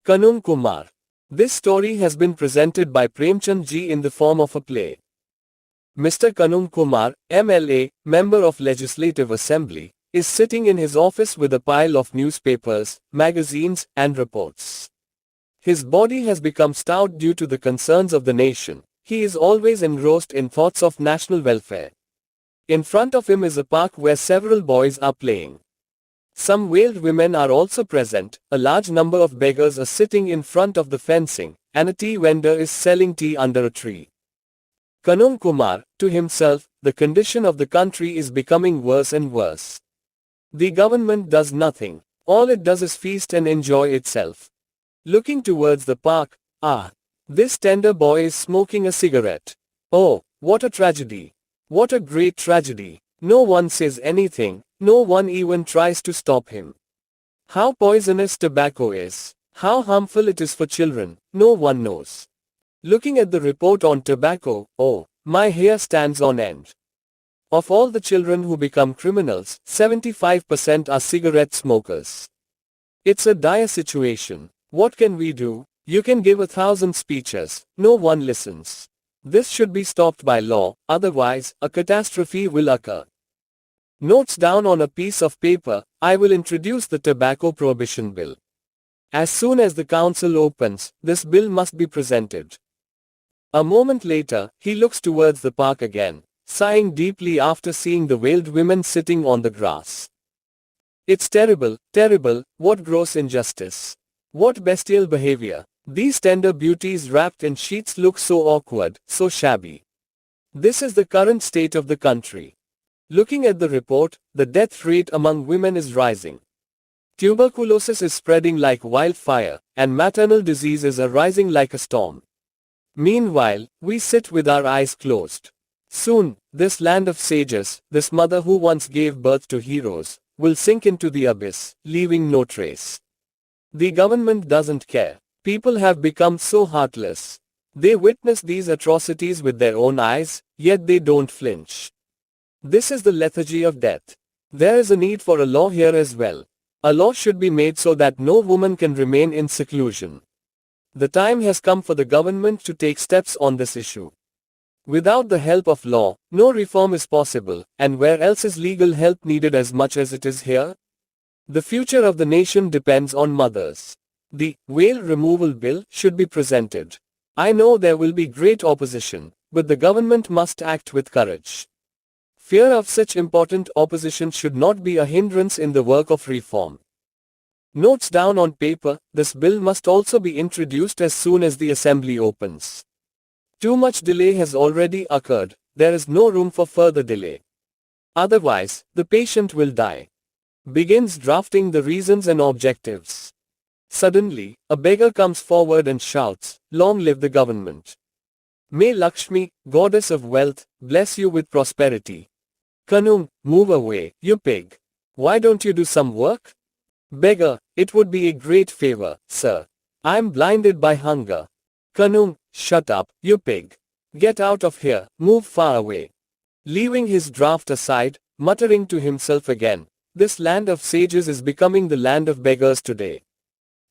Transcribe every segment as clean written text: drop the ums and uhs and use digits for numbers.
Kanuni Kumar. This story has been presented by Premchand ji in the form of a play. Mr. Kanuni Kumar, MLA, Member of Legislative Assembly, is sitting in his office with a pile of newspapers, magazines, and reports. His body has become stout due to the concerns of the nation. He is always engrossed in thoughts of national welfare. In front of him is a park where several boys are playing. Some veiled women are also present, a large number of beggars are sitting in front of the fencing, and a tea vendor is selling tea under a tree. Kanuni Kumar, to himself, the condition of the country is becoming worse and worse. The government does nothing. All it does is feast and enjoy itself. Looking towards the park, this tender boy is smoking a cigarette. Oh, what a tragedy. What a great tragedy. No one says anything, no one even tries to stop him. How poisonous tobacco is, how harmful it is for children, no one knows. Looking at the report on tobacco, oh, my hair stands on end. Of all the children who become criminals, 75% are cigarette smokers. It's a dire situation. What can we do? You can give 1,000 speeches, no one listens. This should be stopped by law, otherwise, a catastrophe will occur. Notes down on a piece of paper, I will introduce the tobacco prohibition bill. As soon as the council opens, this bill must be presented. A moment later, he looks towards the park again, sighing deeply after seeing the veiled women sitting on the grass. It's terrible, terrible, what gross injustice. What bestial behavior. These tender beauties wrapped in sheets look so awkward, so shabby. This is the current state of the country. Looking at the report, the death rate among women is rising. Tuberculosis is spreading like wildfire, and maternal diseases are rising like a storm. Meanwhile, we sit with our eyes closed. Soon, this land of sages, this mother who once gave birth to heroes, will sink into the abyss, leaving no trace. The government doesn't care. People have become so heartless. They witness these atrocities with their own eyes, yet they don't flinch. This is the lethargy of death. There is a need for a law here as well. A law should be made so that no woman can remain in seclusion. The time has come for the government to take steps on this issue. Without the help of law, no reform is possible, and where else is legal help needed as much as it is here? The future of the nation depends on mothers. The veil removal bill should be presented. I know there will be great opposition, but the government must act with courage. Fear of such important opposition should not be a hindrance in the work of reform. Notes down on paper, this bill must also be introduced as soon as the assembly opens. Too much delay has already occurred, there is no room for further delay. Otherwise, the patient will die. Begins drafting the reasons and objectives. Suddenly, a beggar comes forward and shouts, "Long live the government. May Lakshmi, goddess of wealth, bless you with prosperity." Kanuni, move away, you pig. Why don't you do some work? Beggar, it would be a great favor, sir. I'm blinded by hunger. Kanuni, shut up, you pig. Get out of here, move far away. Leaving his draft aside, muttering to himself again, this land of sages is becoming the land of beggars today.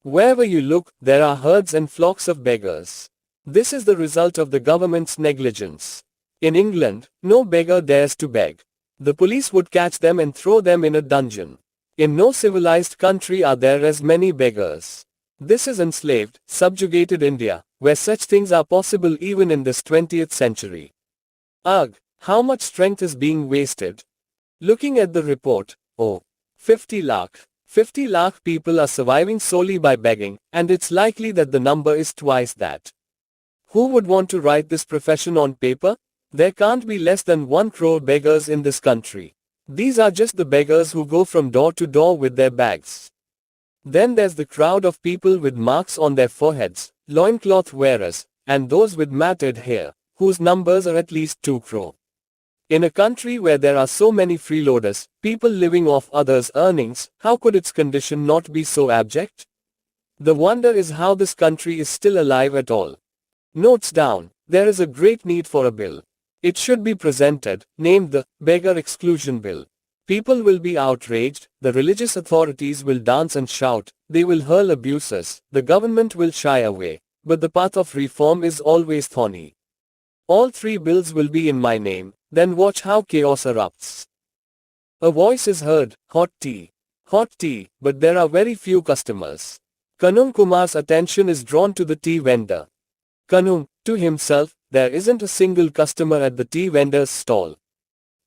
Wherever you look, there are herds and flocks of beggars. This is the result of the government's negligence. In England, no beggar dares to beg. The police would catch them and throw them in a dungeon. In no civilized country are there as many beggars. This is enslaved, subjugated India, where such things are possible even in this 20th century. Ugh, how much strength is being wasted. Looking at the report, 50 lakh. 50 lakh people are surviving solely by begging, and it's likely that the number is twice that. Who would want to write this profession on paper? There can't be less than 1 crore beggars in this country. These are just the beggars who go from door to door with their bags. Then there's the crowd of people with marks on their foreheads, loincloth wearers, and those with matted hair, whose numbers are at least 2 crore. In a country where there are so many freeloaders, people living off others' earnings, how could its condition not be so abject? The wonder is how this country is still alive at all. Notes down, there is a great need for a bill. It should be presented, named the Beggar Exclusion Bill. People will be outraged, the religious authorities will dance and shout, they will hurl abuses, the government will shy away. But the path of reform is always thorny. All three bills will be in my name, then watch how chaos erupts. A voice is heard, hot tea. Hot tea, but there are very few customers. Kanuni Kumar's attention is drawn to the tea vendor. Kanuni, to himself, there isn't a single customer at the tea vendor's stall.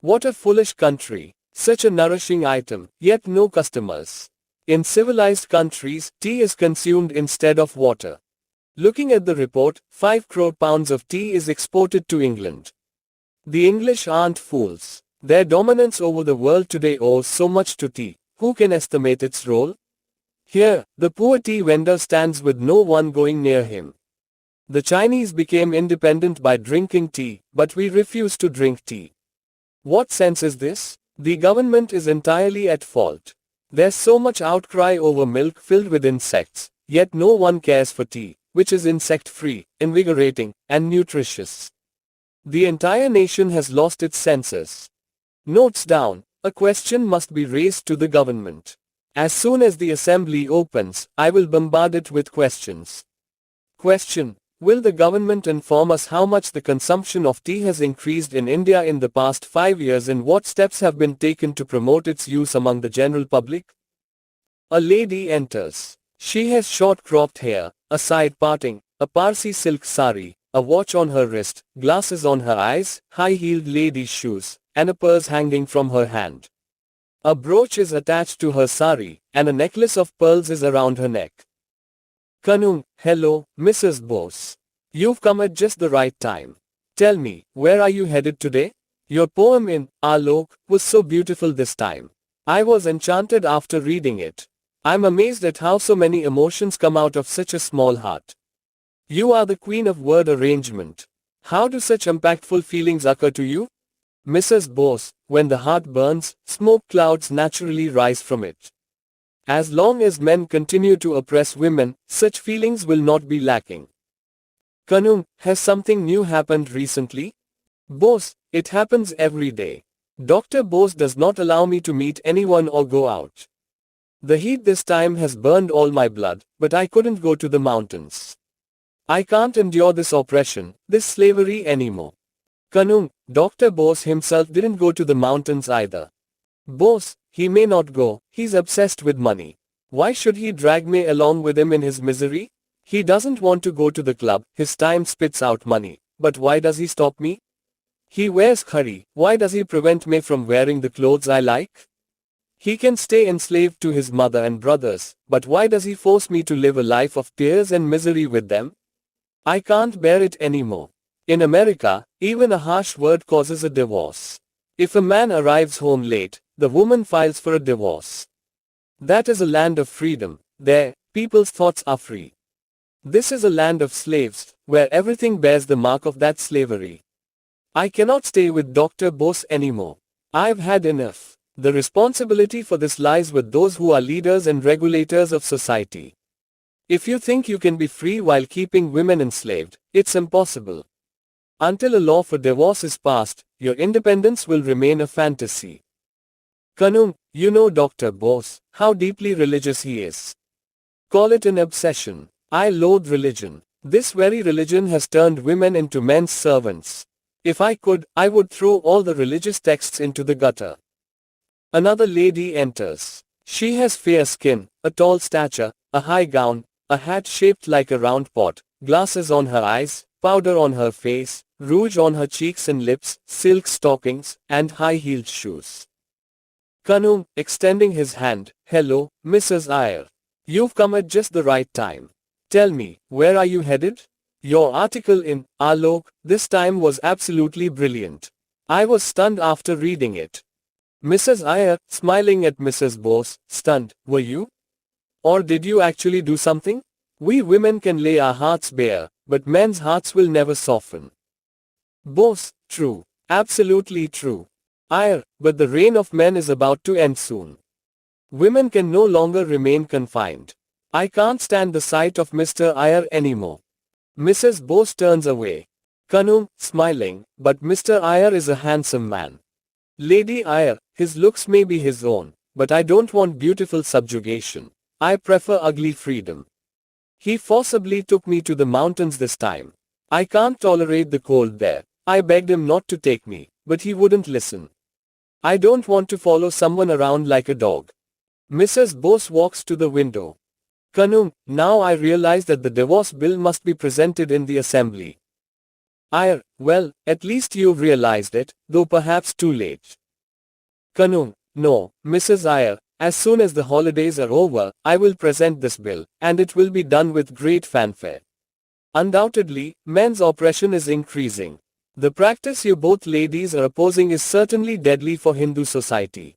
What a foolish country. Such a nourishing item, yet no customers. In civilized countries, tea is consumed instead of water. Looking at the report, 5 crore pounds of tea is exported to England. The English aren't fools. Their dominance over the world today owes so much to tea. Who can estimate its role? Here, the poor tea vendor stands with no one going near him. The Chinese became independent by drinking tea, but we refuse to drink tea. What sense is this? The government is entirely at fault. There's so much outcry over milk filled with insects, yet no one cares for tea, which is insect-free, invigorating, and nutritious. The entire nation has lost its senses. Notes down, a question must be raised to the government. As soon as the assembly opens, I will bombard it with questions. Question: will the government inform us how much the consumption of tea has increased in India in the past 5 years and what steps have been taken to promote its use among the general public? A lady enters. She has short cropped hair, a side parting, a Parsi silk sari, a watch on her wrist, glasses on her eyes, high-heeled ladies' shoes, and a purse hanging from her hand. A brooch is attached to her sari, and a necklace of pearls is around her neck. Kanuni: hello, Mrs. Bose. You've come at just the right time. Tell me, where are you headed today? Your poem in Alok was so beautiful this time. I was enchanted after reading it. I'm amazed at how so many emotions come out of such a small heart. You are the queen of word arrangement. How do such impactful feelings occur to you? Mrs. Bose: when the heart burns, smoke clouds naturally rise from it. As long as men continue to oppress women, such feelings will not be lacking. Kanuni: has something new happened recently? Bose: it happens every day. Dr. Bose does not allow me to meet anyone or go out. The heat this time has burned all my blood, but I couldn't go to the mountains. I can't endure this oppression, this slavery anymore. Kanuni: Dr. Bose himself didn't go to the mountains either. Bose: he may not go, he's obsessed with money. Why should he drag me along with him in his misery? He doesn't want to go to the club, his time spits out money. But why does he stop me? He wears khadi, why does he prevent me from wearing the clothes I like? He can stay enslaved to his mother and brothers, but why does he force me to live a life of tears and misery with them? I can't bear it anymore. In America, even a harsh word causes a divorce. If a man arrives home late, the woman files for a divorce. That is a land of freedom. There, people's thoughts are free. This is a land of slaves, where everything bears the mark of that slavery. I cannot stay with Dr. Bose anymore. I've had enough. The responsibility for this lies with those who are leaders and regulators of society. If you think you can be free while keeping women enslaved, it's impossible. Until a law for divorce is passed, your independence will remain a fantasy. Kanuni: you know Dr. Bose, how deeply religious he is. Call it an obsession. I loathe religion. This very religion has turned women into men's servants. If I could, I would throw all the religious texts into the gutter. Another lady enters. She has fair skin, a tall stature, a high gown, a hat shaped like a round pot, glasses on her eyes, powder on her face, rouge on her cheeks and lips, silk stockings, and high-heeled shoes. Kanuni, extending his hand: hello, Mrs. Iyer. You've come at just the right time. Tell me, where are you headed? Your article in Alok this time was absolutely brilliant. I was stunned after reading it. Mrs. Iyer, smiling at Mrs. Bose: stunned, were you? Or did you actually do something? We women can lay our hearts bare, but men's hearts will never soften. Bose: true. Absolutely true. Iyer: but the reign of men is about to end soon. Women can no longer remain confined. I can't stand the sight of Mr. Iyer anymore. Mrs. Bose turns away. Kanuni, smiling: but Mr. Iyer is a handsome man. Lady Iyer: His looks may be his own, but I don't want beautiful subjugation. I prefer ugly freedom. He forcibly took me to the mountains this time. I can't tolerate the cold there. I begged him not to take me, but he wouldn't listen. I don't want to follow someone around like a dog. Mrs. Bose walks to the window. Kanun, now I realize that the divorce bill must be presented in the assembly. Well, at least you've realized it, though perhaps too late. Kanun, no, Mrs. Iyer, as soon as the holidays are over, I will present this bill, and it will be done with great fanfare. Undoubtedly, men's oppression is increasing. The practice you both ladies are opposing is certainly deadly for Hindu society.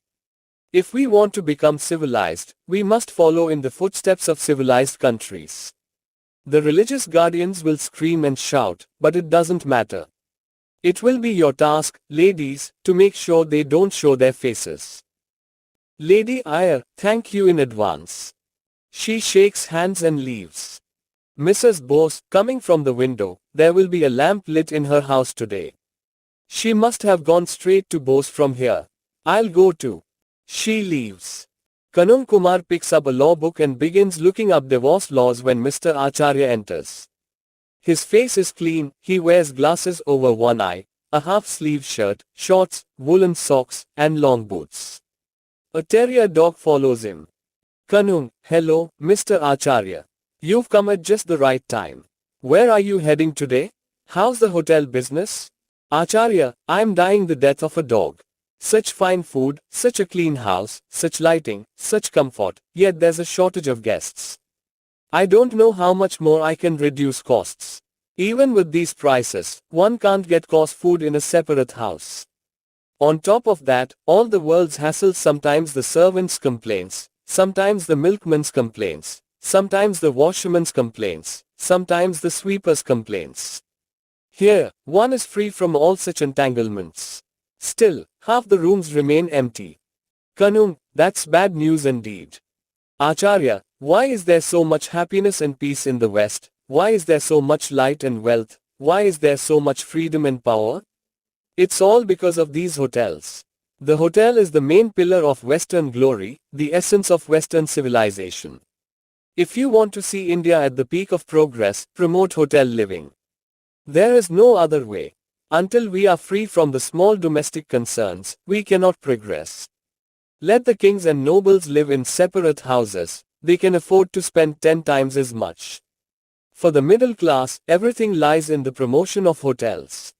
If we want to become civilized, we must follow in the footsteps of civilized countries. The religious guardians will scream and shout, but it doesn't matter. It will be your task, ladies, to make sure they don't show their faces. Lady Iyer, thank you in advance. She shakes hands and leaves. Mrs. Bose, coming from the window, there will be a lamp lit in her house today. She must have gone straight to Bose from here. I'll go too. She leaves. Kanuni Kumar picks up a law book and begins looking up divorce laws when Mr. Acharya enters. His face is clean, he wears glasses over one eye, a half-sleeve shirt, shorts, woolen socks, and long boots. A terrier dog follows him. Kanuni, hello, Mr. Acharya. You've come at just the right time. Where are you heading today? How's the hotel business? Acharya, I'm dying the death of a dog. Such fine food, such a clean house, such lighting, such comfort, yet there's a shortage of guests. I don't know how much more I can reduce costs. Even with these prices, one can't get course food in a separate house. On top of that, all the world's hassles, sometimes the servant's complaints, sometimes the milkman's complaints, sometimes the washerman's complaints, sometimes the sweeper's complaints. Here, one is free from all such entanglements. Still, half the rooms remain empty. Kanuni, that's bad news indeed. Acharya, why is there so much happiness and peace in the West? Why is there so much light and wealth? Why is there so much freedom and power? It's all because of these hotels. The hotel is the main pillar of Western glory, the essence of Western civilization. If you want to see India at the peak of progress, promote hotel living. There is no other way. Until we are free from the small domestic concerns, we cannot progress. Let the kings and nobles live in separate houses, they can afford to spend 10 times as much. For the middle class, everything lies in the promotion of hotels.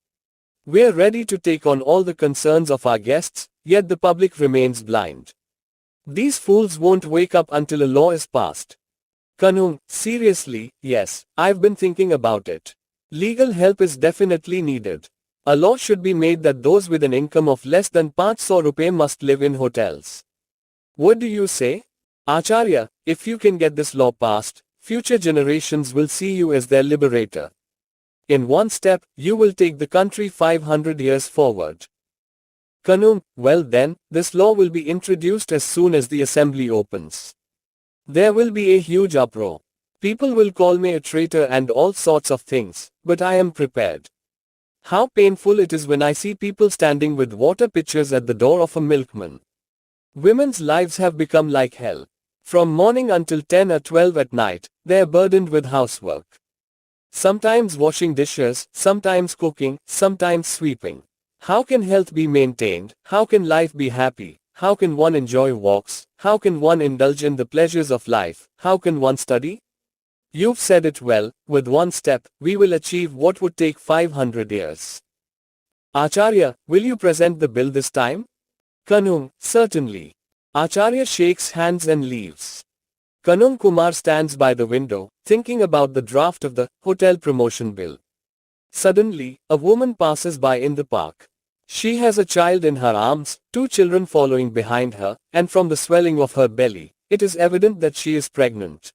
We're ready to take on all the concerns of our guests, yet the public remains blind. These fools won't wake up until a law is passed. Kanuni, seriously, yes, I've been thinking about it. Legal help is definitely needed. A law should be made that those with an income of less than 500 rupees must live in hotels. What do you say? Acharya, if you can get this law passed, future generations will see you as their liberator. In one step, you will take the country 500 years forward. Kanuni, well then, this law will be introduced as soon as the assembly opens. There will be a huge uproar. People will call me a traitor and all sorts of things, but I am prepared. How painful it is when I see people standing with water pitchers at the door of a milkman. Women's lives have become like hell. From morning until 10 or 12 at night, they are burdened with housework. Sometimes washing dishes, sometimes cooking, sometimes sweeping. How can health be maintained? How can life be happy? How can one enjoy walks? How can one indulge in the pleasures of life? How can one study? You've said it well, with one step, we will achieve what would take 500 years. Acharya, will you present the bill this time? Kanuni, certainly. Acharya shakes hands and leaves. Kanuni Kumar stands by the window, thinking about the draft of the hotel promotion bill. Suddenly, a woman passes by in the park. She has a child in her arms, 2 children following behind her, and from the swelling of her belly, it is evident that she is pregnant.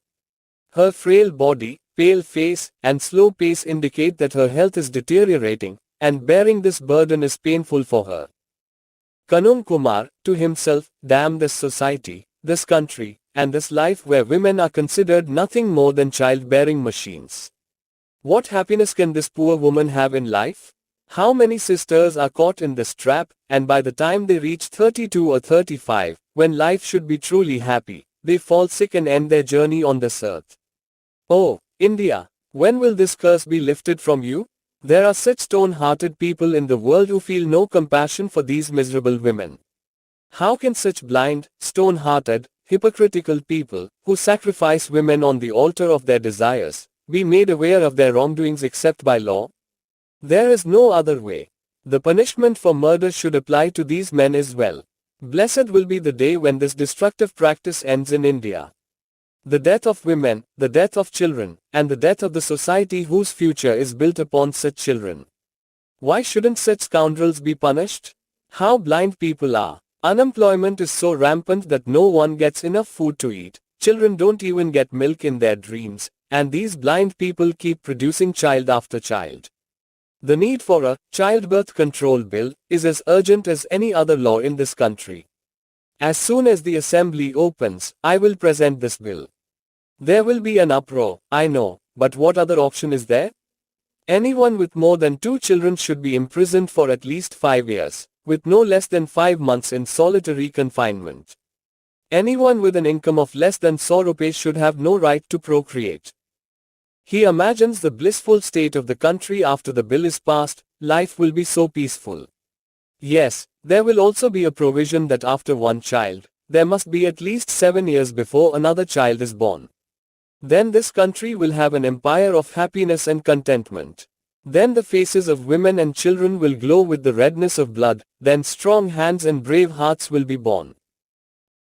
Her frail body, pale face, and slow pace indicate that her health is deteriorating, and bearing this burden is painful for her. Kanuni Kumar, to himself, damn this society, this country, and this life where women are considered nothing more than childbearing machines. What happiness can this poor woman have in life? How many sisters are caught in this trap, and by the time they reach 32 or 35, when life should be truly happy, they fall sick and end their journey on this earth. Oh, India, when will this curse be lifted from you? There are such stone-hearted people in the world who feel no compassion for these miserable women. How can such blind, stone-hearted, hypocritical people, who sacrifice women on the altar of their desires, be made aware of their wrongdoings except by law? There is no other way. The punishment for murder should apply to these men as well. Blessed will be the day when this destructive practice ends in India. The death of women, the death of children, and the death of the society whose future is built upon such children. Why shouldn't such scoundrels be punished? How blind people are. Unemployment is so rampant that no one gets enough food to eat. Children don't even get milk in their dreams, and these blind people keep producing child after child. The need for a childbirth control bill is as urgent as any other law in this country. As soon as the assembly opens, I will present this bill. There will be an uproar, I know, but what other option is there? Anyone with more than 2 children should be imprisoned for at least 5 years, with no less than 5 months in solitary confinement. Anyone with an income of less than 100 rupees should have no right to procreate. He imagines the blissful state of the country after the bill is passed. Life will be so peaceful. Yes, there will also be a provision that after one child, there must be at least 7 years before another child is born. Then this country will have an empire of happiness and contentment. Then the faces of women and children will glow with the redness of blood, then strong hands and brave hearts will be born.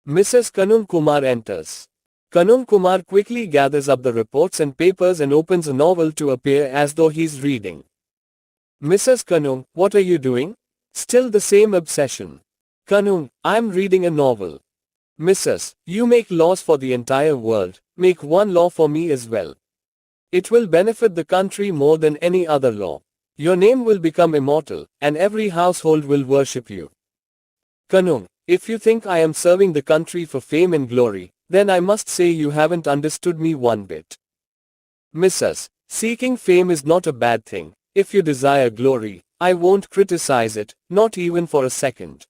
Mrs. Kanuni Kumar enters. Kanuni Kumar quickly gathers up the reports and papers and opens a novel to appear as though he's reading. Mrs. Kanuni, what are you doing? Still the same obsession. Kanuni, I'm reading a novel. Mrs., you make laws for the entire world, make one law for me as well. It will benefit the country more than any other law. Your name will become immortal, and every household will worship you. Kanuni, if you think I am serving the country for fame and glory, then I must say you haven't understood me one bit. Mrs., seeking fame is not a bad thing. If you desire glory, I won't criticize it, not even for a second.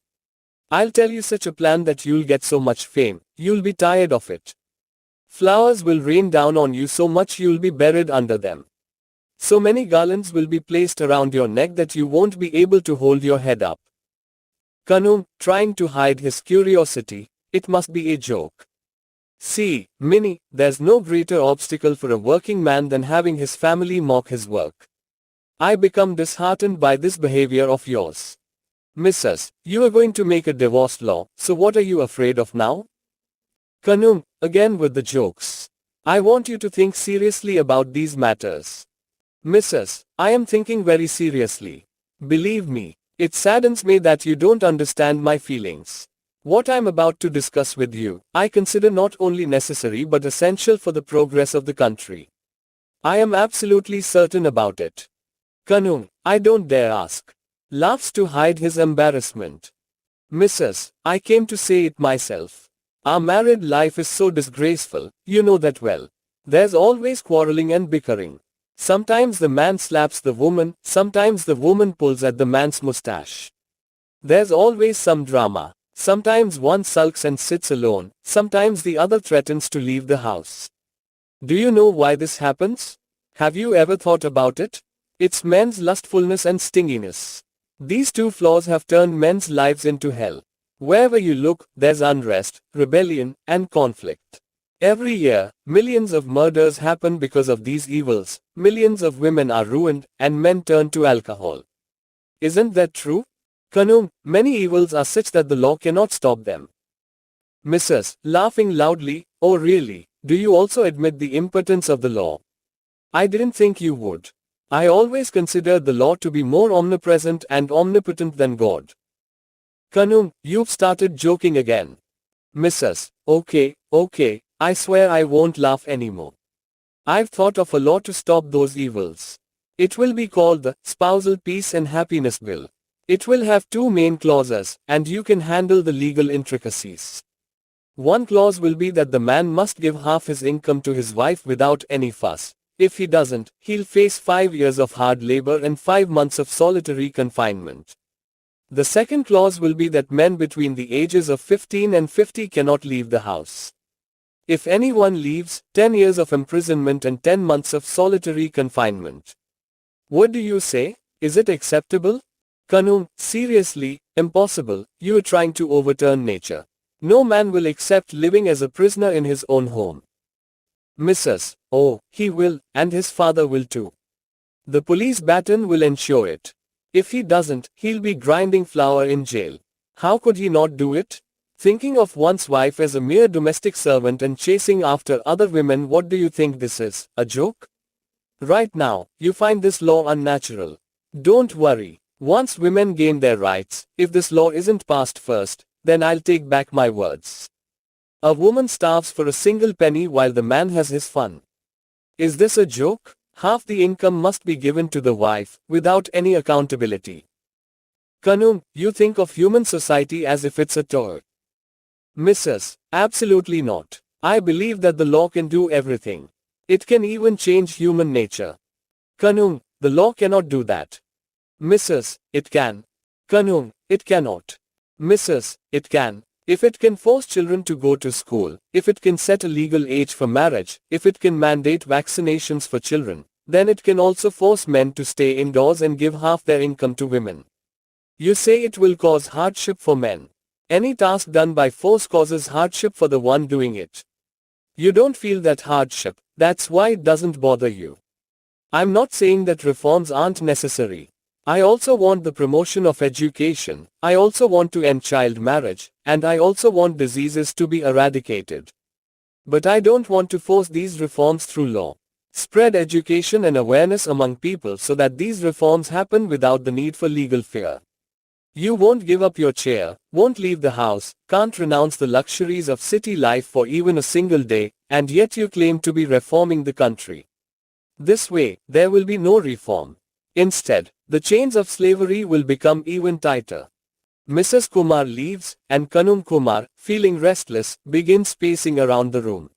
I'll tell you such a plan that you'll get so much fame, you'll be tired of it. Flowers will rain down on you so much you'll be buried under them. So many garlands will be placed around your neck that you won't be able to hold your head up. Kanuni, trying to hide his curiosity, it must be a joke. See, Minnie, there's no greater obstacle for a working man than having his family mock his work. I become disheartened by this behavior of yours. Mrs., you are going to make a divorce law, so what are you afraid of now? Kanuni, again with the jokes. I want you to think seriously about these matters. Mrs., I am thinking very seriously. Believe me, it saddens me that you don't understand my feelings. What I'm about to discuss with you, I consider not only necessary but essential for the progress of the country. I am absolutely certain about it. Kanuni, I don't dare ask. Laughs to hide his embarrassment. Mrs., I came to say it myself. Our married life is so disgraceful, you know that well. There's always quarreling and bickering. Sometimes the man slaps the woman, sometimes the woman pulls at the man's mustache. There's always some drama. Sometimes one sulks and sits alone, sometimes the other threatens to leave the house. Do you know why this happens? Have you ever thought about it? It's men's lustfulness and stinginess. These two flaws have turned men's lives into hell. Wherever you look, there's unrest, rebellion, and conflict. Every year, millions of murders happen because of these evils, millions of women are ruined, and men turn to alcohol. Isn't that true? Kanuni, many evils are such that the law cannot stop them. Mrs., laughing loudly, oh really, do you also admit the impotence of the law? I didn't think you would. I always considered the law to be more omnipresent and omnipotent than God. Kanuni, you've started joking again. Mrs., okay, I swear I won't laugh anymore. I've thought of a law to stop those evils. It will be called the Spousal Peace and Happiness Bill. It will have 2 main clauses, and you can handle the legal intricacies. One clause will be that the man must give half his income to his wife without any fuss. If he doesn't, he'll face 5 years of hard labor and 5 months of solitary confinement. The second clause will be that men between the ages of 15 and 50 cannot leave the house. If anyone leaves, 10 years of imprisonment and 10 months of solitary confinement. What do you say? Is it acceptable? Kanun, seriously, impossible. You are trying to overturn nature. No man will accept living as a prisoner in his own home. Mrs. Oh, he will, and his father will too. The police baton will ensure it. If he doesn't, he'll be grinding flour in jail. How could he not do it? Thinking of one's wife as a mere domestic servant and chasing after other women, what do you think this is, a joke? Right now, you find this law unnatural. Don't worry. Once women gain their rights, if this law isn't passed first, then I'll take back my words. A woman starves for a single penny while the man has his fun. Is this a joke? Half the income must be given to the wife, without any accountability. Kanun, you think of human society as if it's a toy. Mrs. Absolutely not. I believe that the law can do everything. It can even change human nature. Kanun, the law cannot do that. Mrs. It can. Kanun, it cannot. Mrs. It can. If it can force children to go to school, if it can set a legal age for marriage, if it can mandate vaccinations for children, then it can also force men to stay indoors and give half their income to women. You say it will cause hardship for men. Any task done by force causes hardship for the one doing it. You don't feel that hardship, that's why it doesn't bother you. I'm not saying that reforms aren't necessary. I also want the promotion of education, I also want to end child marriage, and I also want diseases to be eradicated. But I don't want to force these reforms through law. Spread education and awareness among people so that these reforms happen without the need for legal fear. You won't give up your chair, won't leave the house, can't renounce the luxuries of city life for even a single day, and yet you claim to be reforming the country. This way, there will be no reform. Instead, the chains of slavery will become even tighter. Mrs. Kumar leaves, and Kanuni Kumar, feeling restless, begins pacing around the room.